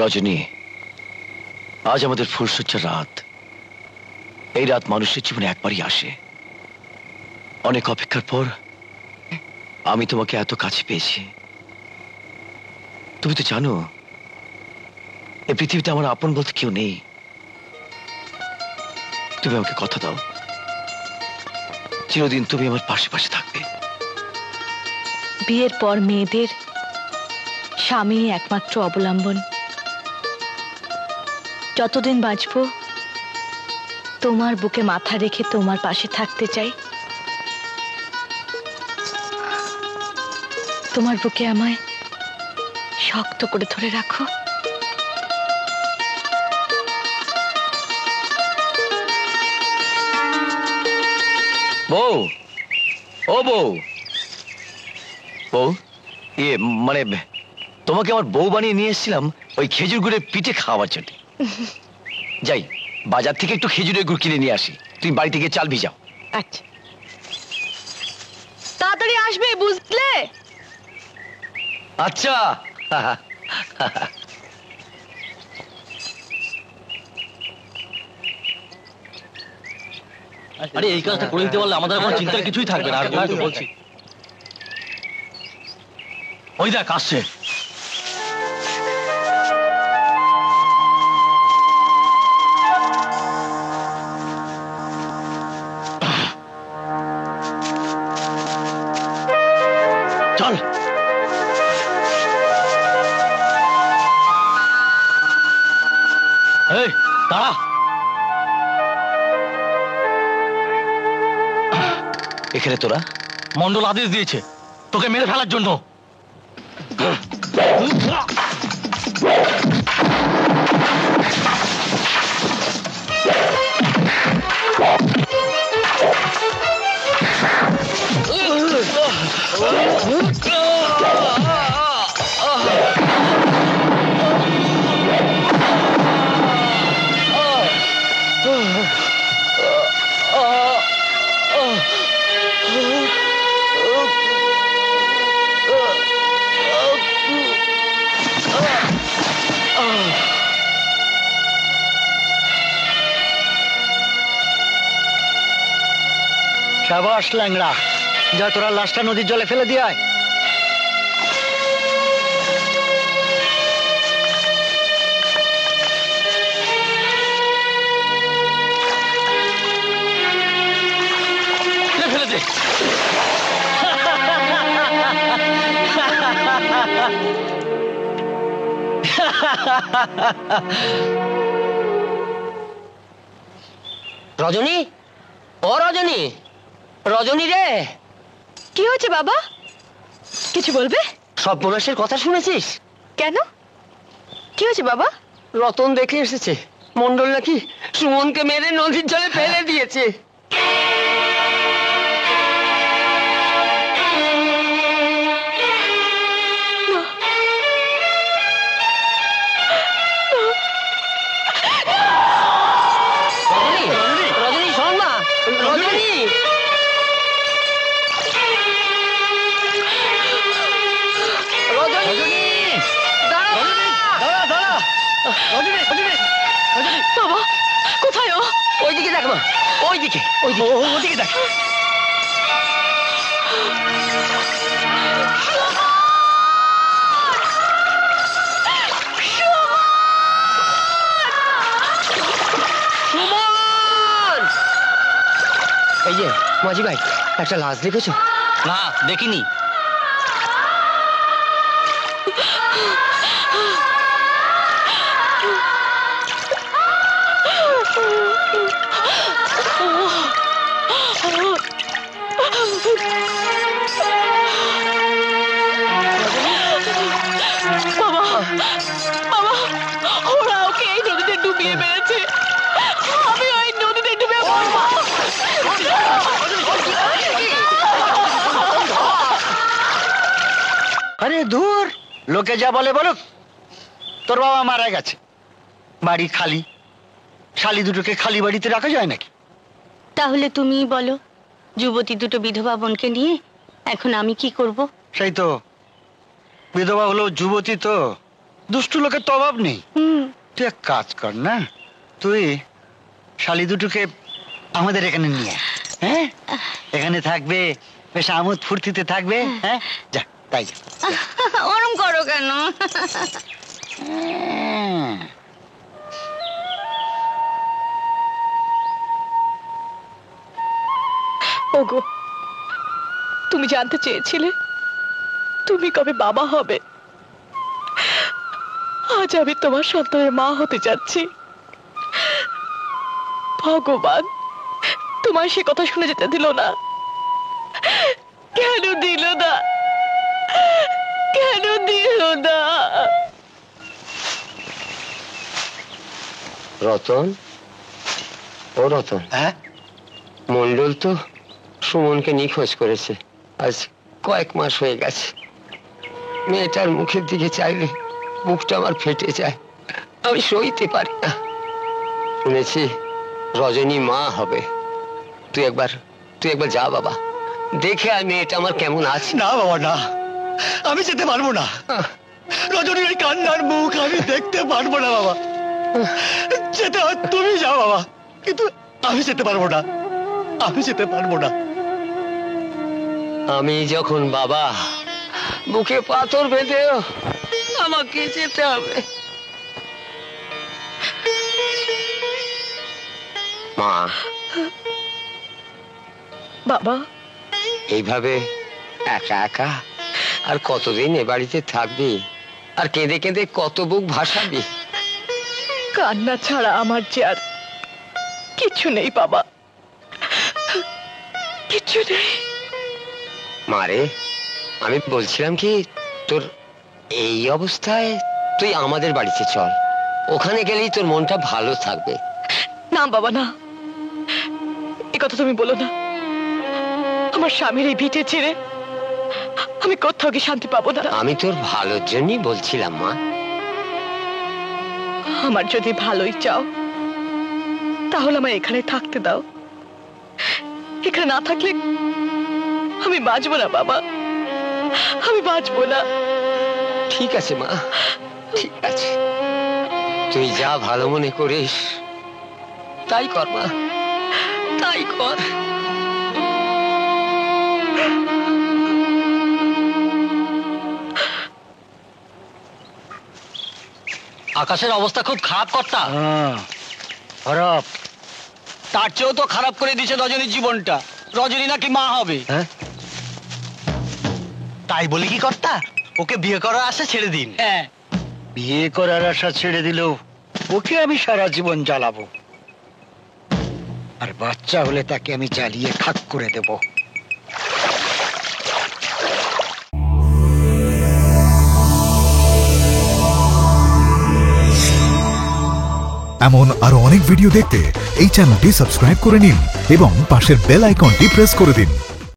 রজনী, আজ আমাদের ফুলসজ্জার রাত। এই রাত মানুষের জীবনে একবারই আসে। অনেক অপেক্ষার পর আমি তোমাকে এত কাছে পেয়েছি। তুমি তো জানো এই পৃথিবীতে আমার আপন বলতে কেউ নেই। তুমি আমাকে কথা দাও, চিরদিন তুমি আমার পাশে পাশে থাকবে। বিয়ের পর মেয়েদের স্বামী একমাত্র অবলম্বন। যতদিন বাঁচবো তোমার বুকে মাথা রেখে তোমার পাশে থাকতে চাই। তোমার বুকে আমায় শক্ত করে ধরে রাখো। বউ, ও বউ, বউ, মানে তোমাকে আমার বউ বানিয়ে নিয়ে এসেছিলাম ওই খেজুর গুড়ের পিঠে খাওয়ার জন্য। যাই বাজার থেকে একটু খেজুরের গুড় কিনে নিয়ে আসি, তুমি বাড়িতে গিয়ে চাল ভিজাও। আচ্ছা, তাড়াতাড়ি আসবে বুঝলে? আচ্ছা। আরে এই কাজটা করে দিতে পারলে আমাদের কোনো চিন্তার কিছুই থাকবে না। আর বলছি ওই দেখ আসছে। চল এই দাঁড়া। এখানে তোরা? মন্ডল আদেশ দিয়েছে তোকে মেরে ফেলার জন্য। সাবাস ল্যাংড়া, যা তোরা লাশটা নদীর জলে ফেলে দিয়ে আয়। ফেলে দে। রজনী, ও রজনী, রজনী রে। কি হয়েছে বাবা? কিছু বলবে? সর্বনাশের কথা শুনেছিস? কেন, কি হয়েছে বাবা? রতন দেখে এসেছে মন্ডল নাকি সুমনকে মেরে নদীর জলে ফেলে দিয়েছে। রজনী শোন না, রজনী। বাবা কোথায় ও? ওইদিকে দেখ মা, ওইদিকে ওইদিকে দেখ। এই যে মাঝি ভাই, একটা লাশ দেখেছো? না দেখিনি। বাবা, ওরা ওকে এই নদীতে ডুবিয়ে মেরেছে। আমি ওই নদীতে ডুবে মরবো। আরে দূর, লোকে যা বলে বলুক, তোর বাবা মারা গেছে, বাড়ি খালি। শালি দুটোকে খালি বাড়িতে রাখা যায় নাকি? তাহলে তুমিই বলো, যুবতী দুটো বিধবা বোনকে নিয়ে এখন আমি কি করব? সেই তো, বিধবা হলো যুবতী তো দুষ্টু লোকের তো অভাব নেই। তুই এক কাজ কর না, তুই শালি দুটোকে আমাদের এখানে নিয়ে আয়, হ্যাঁ? এখানে থাকবে, বেশ আমোদ ফুর্তিতে থাকবে, হ্যাঁ? যা, তাই যা। ওরম করো কেন? ওগো, তুমি জানতে চেয়েছিলে তুমি কবে বাবা হবে। আজ আমি তোমার সন্তানের মা হতে যাচ্ছি। ভগবান তোমার সে কথা শুনে যেতে দিল না। কেন দিল না? কেন দিল না? রতন, ও রতন, হ্যাঁ? মন্ডল তো সুমনকে নিখোঁজ করেছে। আজ কয়েক মাস হয়ে গেছে। মেয়েটার মুখের দিকে চাইলে মুখটা আমার ফেটে যায়, আমি সইতে পারি না। শুনেছি রজনী মা হবে। তুই একবার যা বাবা, দেখে আয় মেয়েটা আমার কেমন আছে। না বাবা, না, আমি যেতে পারবো না। রজনীর ওই কান্নার মুখ আমি দেখতে পারবো না বাবা। যেতে হয় তুমি যাও বাবা, কিন্তু আমি যেতে পারবো না, আমি যেতে পারবো না। আমি যখন বাবা, বুকে পাথর বেঁধেও আমাকে যেতে হবে। মা, বাবা, এইভাবে একা একা আর কতদিন এ বাড়িতে থাকবি? আর কেঁদে কেঁদে কত বুক ভাসাবি? কান্না ছাড়া আমার যে আর কিছু নেই বাবা, কিছু নেই। মারে, আমি বলছিলাম কি, তোর এই অবস্থায় তুই আমাদের বাড়িতে চল। ওখানে গেলেই তোর মনটা ভালো থাকবে। না বাবা, না, এ কথা তুমি বলো না। আমার স্বামীর এই ভিটে ছেড়ে আমি কোথাও কি শান্তি পাবো না। আমি তোর ভালোর জন্যই বলছিলাম মা। আমার যদি ভালোই চাও তাহলে আমার এখানে থাকতে দাও। এখানে না থাকলে আমি বাঁচবো না বাবা, আমি বাঁচবো না। ঠিক আছে মা, ঠিক আছে, তুই যা ভালো মনে করিস তাই কর মা, তাই কর। আকাশের অবস্থা খুব খারাপ কর্তা। খারাপ? তার চেয়েও তো খারাপ করে দিয়েছে রজনীর জীবনটা। রজনী নাকি মা হবে। হ্যাঁ? তাই বলি কি কর্তা, ওকে বিয়ে করার আশা ছেড়ে দিন। হ্যাঁ, বিয়ে করার আশা ছেড়ে দিলেও ওকে আমি সারা জীবন জ্বালাবো, আর বাচ্চা হলে তাকে আমি জ্বালিয়ে খাক করে দেব। এমন আরো অনেক ভিডিও দেখতে এই চ্যানেলটি সাবস্ক্রাইব করে নিন এবং পাশের বেল আইকনটি প্রেস করে দিন।